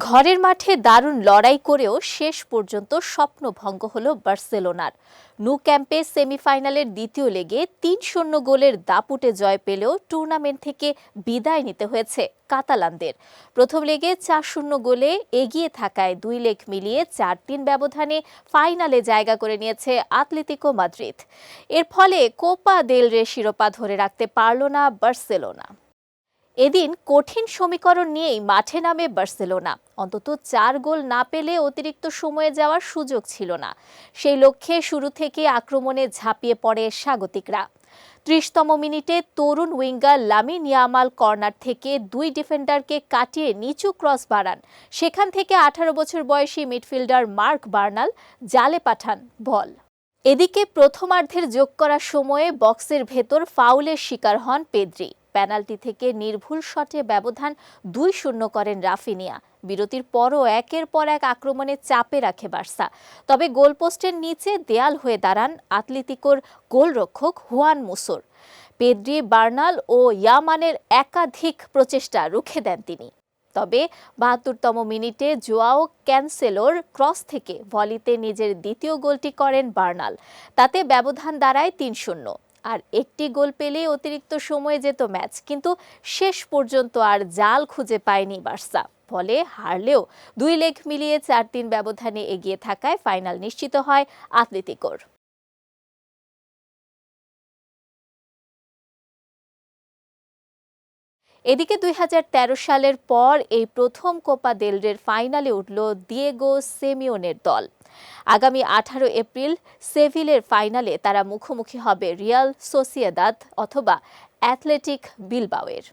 ঘরের মাঠে দারুণ লড়াই করেও শেষ পর্যন্ত স্বপ্নভঙ্গ হলো বার্সেলোনার। নু ক্যাম্পে সেমিফাইনালের দ্বিতীয় লেগে ৩-০ গোলের দাপুটে জয় পেলেও টুর্নামেন্ট থেকে বিদায় নিতে হয়েছে কাতালানদের। প্রথম লেগে ৪-০ গোলে এগিয়ে থাকায় ২ লেগ মিলিয়ে ৪-৩ ব্যবধানে ফাইনালে জায়গা করে নিয়েছে আতলেতিকো মাদ্রিদ। এর ফলে কোপা দেল রে শিরোপা ধরে রাখতে পারল না বার্সেলোনা। এদিন কঠিন সমীকরণ নিয়েই মাঠে নামে বার্সেলোনা। অন্তত ৪ গোল না পেলে অতিরিক্ত সময়ে যাওয়ার সুযোগ ছিল না। সেই লক্ষ্যে শুরু থেকে আক্রমণে ঝাঁপিয়ে পড়ে স্বাগতিকরা। ৩০তম মিনিটে তরুণ উইঙ্গার লামিন ইয়ামাল কর্নার থেকে ২ ডিফেন্ডারকে কাটিয়ে নিচু ক্রস বাড়ান। সেখান থেকে ১৮ বছর বয়সী মিডফিল্ডার মার্ক বার্নাল জালে পাঠান বল। এদিকে প্রথমার্ধের যোগ করার সময়ে বক্সের ভেতর ফাউলের শিকার হন পেদ্রি। পেনাল্টি থেকে নির্ভুল শটে ব্যবধান ২-০ করেন রাফিনিয়া। বিরতির পরও একের পর এক আক্রমণে চাপে রাখে বার্সা। তবে গোলপোস্টের নিচে দেয়াল হয়ে দাঁড়ান আতলেতিকোর গোলরক্ষক হুয়ান মুসোর। পেদ্রি, বার্নাল ও ইয়ামানের একাধিক প্রচেষ্টা রুখে দেন তিনি। তবে ৭২তম মিনিটে জোয়াও ক্যানসেলোর ক্রস থেকে ভলিতে নিজের দ্বিতীয় গোলটি করেন বার্নাল। তাতে ব্যবধান দাঁড়ায় ৩-০। আর একটি গোল পেলে অতিরিক্ত সময়ে যেত ম্যাচ, কিন্তু শেষ পর্যন্ত আর জাল খুঁজে পায়নি বার্সা। ফলে হারলেও ২ লেগ মিলিয়ে ৪-৩ ব্যবধানে এগিয়ে থাকায় ফাইনাল নিশ্চিত হয় আতলেতিকোর। এদিকে ২০১৩ সালের পর এই প্রথম কোপা দেল রের ফাইনালে উঠল দিয়েগো সিমিওনের দল। আগামী ১৮ এপ্রিল সেভিলের ফাইনালে তারা মুখোমুখি হবে রিয়াল সোসিয়েদাদ অথবা অ্যাথলেটিক বিলবাওয়ের।